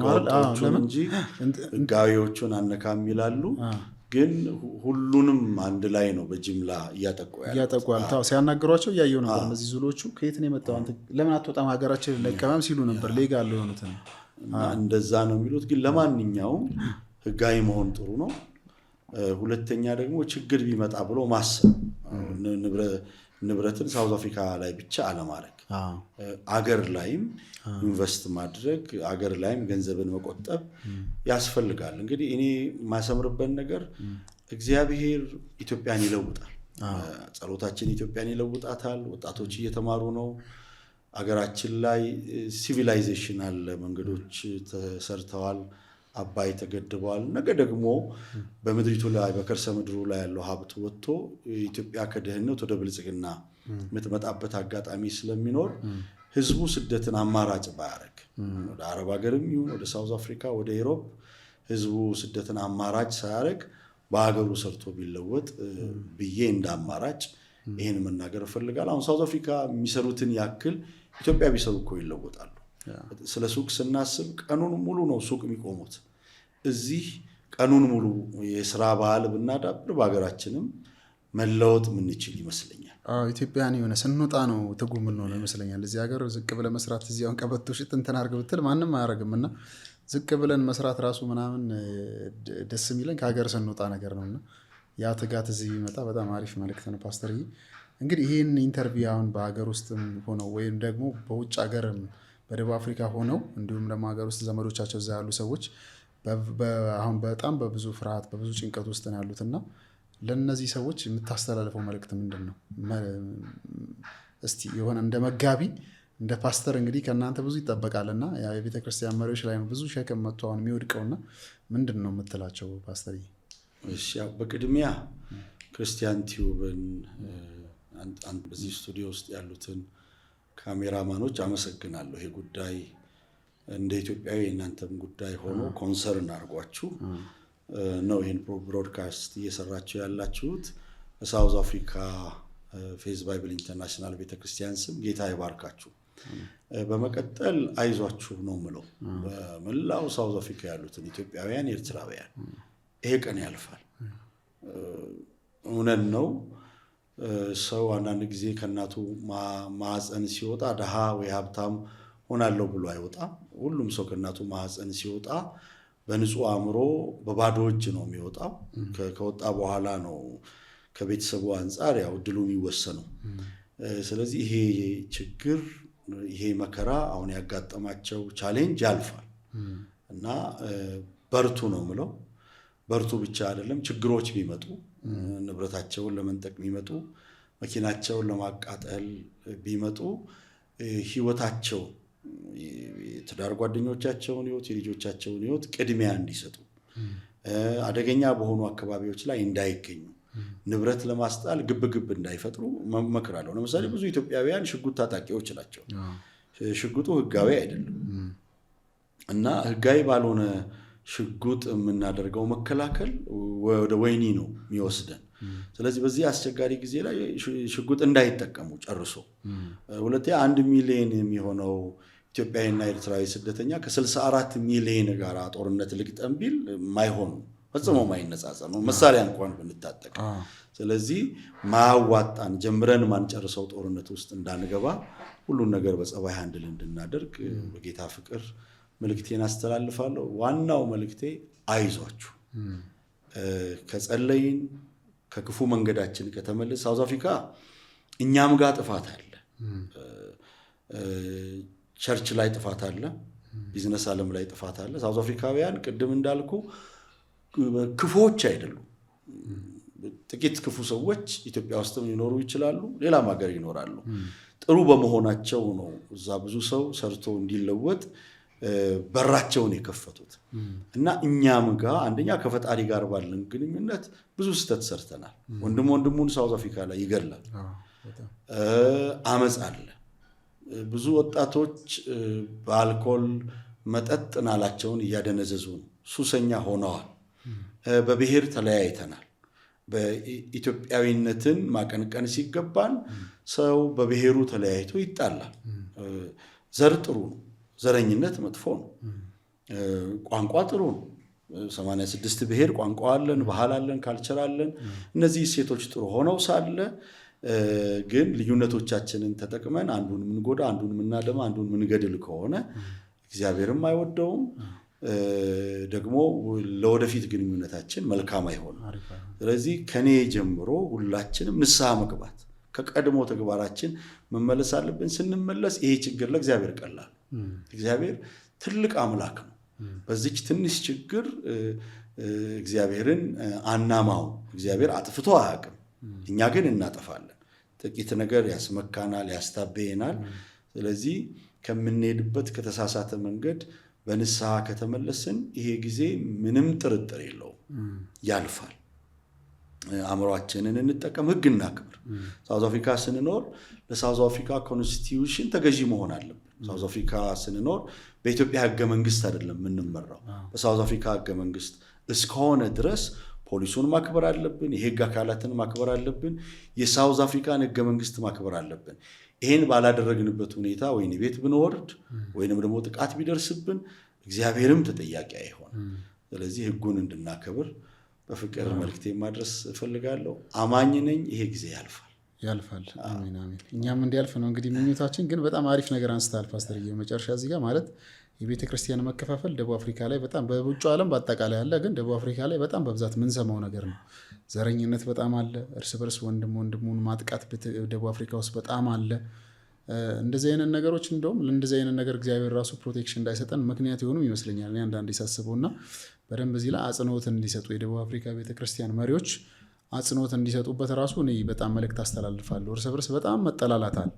ነው አይደል እንጂ ህጋዊዎቹን አነካም ይላሉ። ግን ሁሉንም አንድ ላይ ነው በጅምላ እያጠቋል። ሲያናገሯቸው እያየው ነበር። እነዚህ ዙሎቹ ከየት ነው የመጣው አንተ ለምን አትወጣም ሀገራችን ለቀማም ሲሉ ነበር። ሌጋል የሆኑትን እንደዛ ነው የሚሉት። ግን ለማንኛውም ህጋዊ መሆን ጥሩ ነው። ሁለተኛ ደግሞ ችግር ቢመጣ ብሎ ማሰብ፣ ንብረትን ሳውዝ አፍሪካ ላይ ብቻ አለማድረግ፣ አገር ላይም ኢንቨስት ማድረግ፣ አገር ላይም ገንዘብን መቆጠብ ያስፈልጋል። እንግዲህ እኔ የማሰምርበት ነገር እግዚአብሔር ኢትዮጵያን ይለውጣል። ጸሎታችን ኢትዮጵያን ይለውጣታል። ወጣቶች እየተማሩ ነው። አገራችን ላይ ሲቪላይዜሽን አለ። መንገዶች ተሰርተዋል። አባይ ተገድበዋል። ነገ ደግሞ በምድሪቱ ላይ በከርሰ ምድሩ ላይ ያለው ሀብት ወጥቶ ኢትዮጵያ ከድህነት ወደ ብልጽግና የምትመጣበት አጋጣሚ ስለሚኖር ህዝቡ ስደትን አማራጭ ባያደርግ፣ ወደ አረብ ሀገርም ይሁን ወደ ሳውዝ አፍሪካ ወደ ኢሮፕ ህዝቡ ስደትን አማራጭ ሳያደርግ በሀገሩ ሰርቶ ቢለወጥ ብዬ እንደ አማራጭ ይህን መናገር እፈልጋለሁ። አሁን ሳውዝ አፍሪካ የሚሰሩትን ያክል ኢትዮጵያ ቢሰሩ እኮ ይለወጣሉ። ስለ ሱቅ ስናስብ ቀኑን ሙሉ ነው ሱቅ የሚቆሙት። እዚህ ቀኑን ሙሉ የስራ ባህል ብናዳብር በሀገራችንም መለወጥ ምንችል ይመስለኛል። ኢትዮጵያን የሆነ ስንወጣ ነው ትጉ ምንሆነው ይመስለኛል። እዚህ ሀገር ዝቅ ብለን መስራት እዚያውን ቀበቶ ሽጥ እንትን አድርግ ብትል ማንም አያደርግም እና ዝቅ ብለን መስራት ራሱ ምናምን ደስ የሚለን ከሀገር ስንወጣ ነገር ነውና ያ ትጋት እዚህ ቢመጣ በጣም አሪፍ መልእክት ነው። ፓስተር እንግዲህ ይህን ኢንተርቪው አሁን በሀገር ውስጥም ሆነው ወይም ደግሞ በውጭ ሀገርም በደቡብ አፍሪካ ሆነው እንዲሁም ደግሞ ሀገር ውስጥ ዘመዶቻቸው እዛ ያሉ ሰዎች አሁን በጣም በብዙ ፍርሃት በብዙ ጭንቀት ውስጥ ነው ያሉትና ለእነዚህ ሰዎች የምታስተላልፈው መልእክት ምንድን ነው? እስቲ የሆነ እንደ መጋቢ እንደ ፓስተር እንግዲህ ከእናንተ ብዙ ይጠበቃልና የቤተክርስቲያን መሪዎች ላይ ብዙ ሸክም መጥቶ አሁን የሚወድቀውና ምንድን ነው የምትላቸው ፓስተር? በቅድሚያ ክርስቲያን ቲዩብን በዚህ ስቱዲዮ ውስጥ ያሉትን ካሜራማኖች አመሰግናለሁ። ይሄ ጉዳይ እንደ ኢትዮጵያዊ የእናንተም ጉዳይ ሆኖ ኮንሰርን አድርጓችሁ ነው ይህን ብሮድካስት እየሰራችሁ ያላችሁት። በሳውዝ አፍሪካ ፌዝ ባይብል ኢንተርናሽናል ቤተክርስቲያን ስም ጌታ ይባርካችሁ። በመቀጠል አይዟችሁ ነው ምለው በመላው ሳውዝ አፍሪካ ያሉትን ኢትዮጵያውያን፣ ኤርትራውያን ይሄ ቀን ያልፋል። እውነት ነው። ሰው አንዳንድ ጊዜ ከእናቱ ማህፀን ሲወጣ ድሃ ወይ ሀብታም ሆናለሁ ብሎ አይወጣም። ሁሉም ሰው ከእናቱ ማህፀን ሲወጣ በንጹህ አእምሮ በባዶ እጅ ነው የሚወጣው። ከወጣ በኋላ ነው ከቤተሰቡ አንጻር ያው እድሉ የሚወሰነው። ስለዚህ ይሄ ችግር ይሄ መከራ አሁን ያጋጠማቸው ቻሌንጅ ያልፋል እና በርቱ ነው ምለው። በርቱ ብቻ አይደለም፣ ችግሮች ቢመጡ ንብረታቸውን ለመንጠቅ ቢመጡ፣ መኪናቸውን ለማቃጠል ቢመጡ ህይወታቸው የትዳር ጓደኞቻቸውን ህይወት የልጆቻቸውን ህይወት ቅድሚያ እንዲሰጡ፣ አደገኛ በሆኑ አካባቢዎች ላይ እንዳይገኙ፣ ንብረት ለማስጣል ግብግብ እንዳይፈጥሩ መመክራለሁ። ለምሳሌ ብዙ ኢትዮጵያውያን ሽጉጥ ታጣቂዎች ናቸው። ሽጉጡ ህጋዊ አይደለም እና ህጋዊ ባልሆነ ሽጉጥ የምናደርገው መከላከል ወደ ወህኒ ነው የሚወስደን። ስለዚህ በዚህ አስቸጋሪ ጊዜ ላይ ሽጉጥ እንዳይጠቀሙ ጨርሶ። ሁለተኛ 1 ሚሊዮን የሚሆነው ኢትዮጵያዊና ኤርትራዊ ስደተኛ ከ64 ሚሊዮን ጋር ጦርነት ልግጠም ቢል ማይሆን ፈጽሞ ማይነጻጸር ነው መሳሪያ እንኳን ብንታጠቅ። ስለዚህ ማያዋጣን ጀምረን ማንጨርሰው ጦርነት ውስጥ እንዳንገባ ሁሉን ነገር በጸባይ ሃንድል እንድናደርግ በጌታ ፍቅር መልእክቴን አስተላልፋለሁ። ዋናው መልእክቴ አይዟችሁ፣ ከጸለይን ከክፉ መንገዳችን ከተመለስ ሳውዝ አፍሪካ እኛም ጋር ጥፋት አለ፣ ቸርች ላይ ጥፋት አለ፣ ቢዝነስ ዓለም ላይ ጥፋት አለ። ሳውዝ አፍሪካውያን ቅድም እንዳልኩ ክፉዎች አይደሉም። ጥቂት ክፉ ሰዎች ኢትዮጵያ ውስጥም ሊኖሩ ይችላሉ፣ ሌላም ሀገር ይኖራሉ። ጥሩ በመሆናቸው ነው እዛ ብዙ ሰው ሰርቶ እንዲለወጥ በራቸውን የከፈቱት እና እኛም ጋር አንደኛ ከፈጣሪ ጋር ባለን ግንኙነት ብዙ ስህተት ሰርተናል። ወንድሙን ሳውዝ አፍሪካ ላይ ይገድላል። አመፅ አለ። ብዙ ወጣቶች በአልኮል መጠጥ ናላቸውን እያደነዘዙ ነው። ሱሰኛ ሆነዋል። በብሔር ተለያይተናል። በኢትዮጵያዊነትን ማቀንቀን ሲገባን ሰው በብሔሩ ተለያይቶ ይጣላል። ዘር ጥሩ ነው። ዘረኝነት መጥፎ ነው። ቋንቋ ጥሩ ነው። 86 ብሔር ቋንቋ አለን፣ ባህል አለን፣ ካልቸር አለን። እነዚህ እሴቶች ጥሩ ሆነው ሳለ ግን ልዩነቶቻችንን ተጠቅመን አንዱን ምንጎዳ፣ አንዱን ምናደማ፣ አንዱን ምንገድል ከሆነ እግዚአብሔርም አይወደውም፣ ደግሞ ለወደፊት ግንኙነታችን መልካም አይሆንም። ስለዚህ ከኔ ጀምሮ ሁላችንም ንስሐ መግባት፣ ከቀድሞ ተግባራችን መመለስ አለብን። ስንመለስ ይሄ ችግር ለእግዚአብሔር ቀላል። እግዚአብሔር ትልቅ አምላክ ነው። በዚች ትንሽ ችግር እግዚአብሔርን አናማው። እግዚአብሔር አጥፍቶ አያውቅም። እኛ ግን እናጠፋለን። ጥቂት ነገር ያስመካናል፣ ያስታበየናል። ስለዚህ ከምንሄድበት ከተሳሳተ መንገድ በንስሐ ከተመለስን ይሄ ጊዜ ምንም ጥርጥር የለውም ያልፋል። አእምሯችንን እንጠቀም፣ ሕግ እናክብር። ሳውዝ አፍሪካ ስንኖር ለሳውዝ አፍሪካ ኮንስቲቱሽን ተገዢ መሆን አለብን። ሳውዝ አፍሪካ ስንኖር በኢትዮጵያ ሕገ መንግስት አይደለም የምንመራው፣ በሳውዝ አፍሪካ ሕገ መንግስት እስከሆነ ድረስ ፖሊሱን ማክበር አለብን። የህግ አካላትን ማክበር አለብን። የሳውዝ አፍሪካን ሕገ መንግስት ማክበር አለብን። ይሄን ባላደረግንበት ሁኔታ ወይን ቤት ብንወርድ ወይንም ደግሞ ጥቃት ቢደርስብን እግዚአብሔርም ተጠያቂ አይሆን። ስለዚህ ሕጉን እንድናከብር በፍቅር መልክቴ ማድረስ እፈልጋለሁ። አማኝ ነኝ። ይሄ ጊዜ ያልፋል። አሜን አሜን። እኛም እንዲያልፍ ነው እንግዲህ ምኞታችን። ግን በጣም አሪፍ ነገር አንስታል ፓስተርዬ። መጨረሻ እዚህ ጋር ማለት የቤተ ክርስቲያን መከፋፈል ደቡብ አፍሪካ ላይ በጣም በውጭ ዓለም በአጠቃላይ አለ፣ ግን ደቡብ አፍሪካ ላይ በጣም በብዛት ምንሰማው ነገር ነው። ዘረኝነት በጣም አለ። እርስ በርስ ወንድሙን ማጥቃት ደቡብ አፍሪካ ውስጥ በጣም አለ። እንደዚህ አይነት ነገሮች እንደውም ለእንደዚህ አይነት ነገር እግዚአብሔር ራሱ ፕሮቴክሽን እንዳይሰጠን ምክንያት የሆኑ ይመስለኛል። እኔ አንዳንዴ ሳስበውና በደንብ እዚህ ላይ አጽንኦት እንዲሰጡ የደቡብ አፍሪካ ቤተክርስቲያን መሪዎች አጽንኦት እንዲሰጡበት ራሱ እኔ በጣም መልእክት አስተላልፋለሁ። እርስ በርስ በጣም መጠላላት አለ።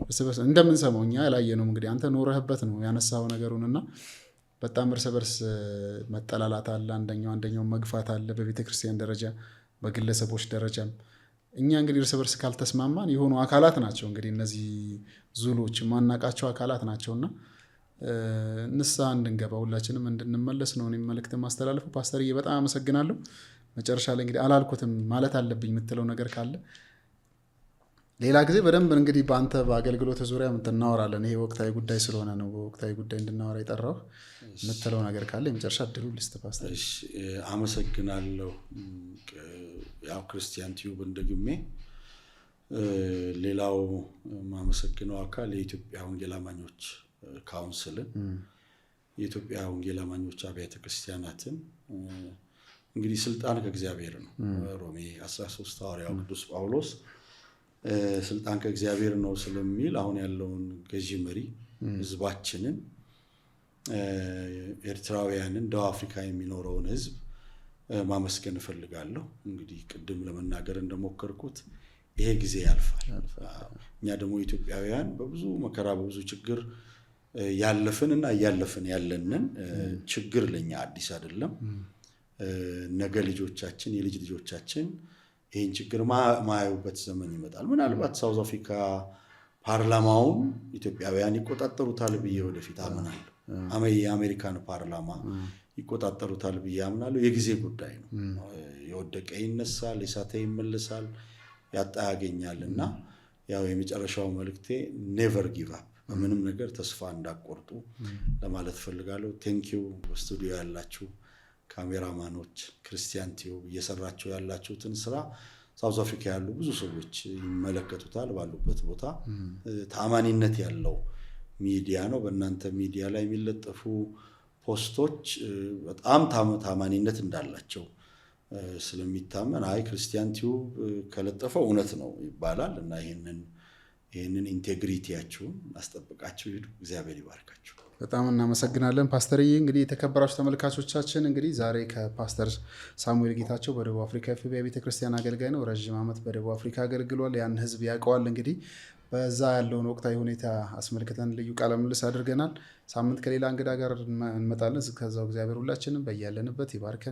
እርስ በርስ እንደምንሰማው እኛ ያላየነው እንግዲህ አንተ ኖረህበት ነው ያነሳው ነገሩንና በጣም እርስ በርስ መጠላላት አለ። አንደኛው መግፋት አለ። በቤተክርስቲያን ደረጃ በግለሰቦች ደረጃም እኛ እንግዲህ እርስ በርስ ካልተስማማን የሆኑ አካላት ናቸው እንግዲህ እነዚህ ዙሎች ማናቃቸው አካላት ናቸውና ንስሐ እንድንገባ ሁላችንም እንድንመለስ ነው እኔም መልእክት ማስተላለፈው። ፓስተርዬ በጣም አመሰግናለሁ። መጨረሻ ላይ እንግዲህ አላልኩትም ማለት አለብኝ የምትለው ነገር ካለ ሌላ ጊዜ በደንብ እንግዲህ በአንተ በአገልግሎት ዙሪያ እናወራለን። ይሄ ወቅታዊ ጉዳይ ስለሆነ ነው በወቅታዊ ጉዳይ እንድናወራ የጠራው። የምትለው ነገር ካለ የመጨረሻ እድሉ ልስጥ ፓስተር። አመሰግናለሁ። ያው ክርስቲያን ቲዩብ እንደግሜ ሌላው ማመሰግነው አካል የኢትዮጵያ ወንጌል አማኞች ካውንስልን፣ የኢትዮጵያ ወንጌል አማኞች አብያተ ክርስቲያናትን እንግዲህ ስልጣን ከእግዚአብሔር ነው። ሮሜ 13 ሐዋርያው ቅዱስ ጳውሎስ ስልጣን ከእግዚአብሔር ነው ስለሚል አሁን ያለውን ገዢ መሪ ህዝባችንን፣ ኤርትራውያንን፣ ደቡብ አፍሪካ የሚኖረውን ህዝብ ማመስገን እፈልጋለሁ። እንግዲህ ቅድም ለመናገር እንደሞከርኩት ይሄ ጊዜ ያልፋል። እኛ ደግሞ ኢትዮጵያውያን በብዙ መከራ በብዙ ችግር ያለፍን እና እያለፍን ያለንን ችግር ለኛ አዲስ አይደለም። ነገ ልጆቻችን የልጅ ልጆቻችን ይህን ችግር ማያዩበት ዘመን ይመጣል። ምናልባት ሳውዝ አፍሪካ ፓርላማውን ኢትዮጵያውያን ይቆጣጠሩታል ብዬ ወደፊት አምናለሁ። የአሜሪካን ፓርላማ ይቆጣጠሩታል ብዬ አምናለሁ። የጊዜ ጉዳይ ነው። የወደቀ ይነሳል፣ የሳተ ይመለሳል፣ ያጣ ያገኛል። እና ያው የመጨረሻው መልእክቴ ኔቨር ጊቭ አፕ፣ በምንም ነገር ተስፋ እንዳቆርጡ ለማለት ፈልጋለሁ። ቴንኪው። በስቱዲዮ ያላችሁ ካሜራማኖች፣ ክርስቲያን ቲዩብ እየሰራችሁ ያላችሁትን ስራ ሳውዝ አፍሪካ ያሉ ብዙ ሰዎች ይመለከቱታል። ባሉበት ቦታ ታማኒነት ያለው ሚዲያ ነው። በእናንተ ሚዲያ ላይ የሚለጠፉ ፖስቶች በጣም ታማኒነት እንዳላቸው ስለሚታመን ክርስቲያን ቲዩብ ከለጠፈው እውነት ነው ይባላል እና ይህንን ኢንቴግሪቲያችሁን አስጠብቃችሁ ሂዱ። እግዚአብሔር ይባርካችሁ። በጣም እናመሰግናለን ፓስተርዬ። እንግዲህ የተከበራችሁ ተመልካቾቻችን እንግዲህ ዛሬ ከፓስተር ሳሙኤል ጌታቸው በደቡብ አፍሪካ ኤፍቢአይ ቤተክርስቲያን አገልጋይ ነው። ረዥም ዓመት በደቡብ አፍሪካ አገልግሏል። ያን ህዝብ ያውቀዋል። እንግዲህ በዛ ያለውን ወቅታዊ ሁኔታ አስመልክተን ልዩ ቃለ ምልልስ አድርገናል። ሳምንት ከሌላ እንግዳ ጋር እንመጣለን። ከዛው እግዚአብሔር ሁላችንም በያለንበት ይባርከን።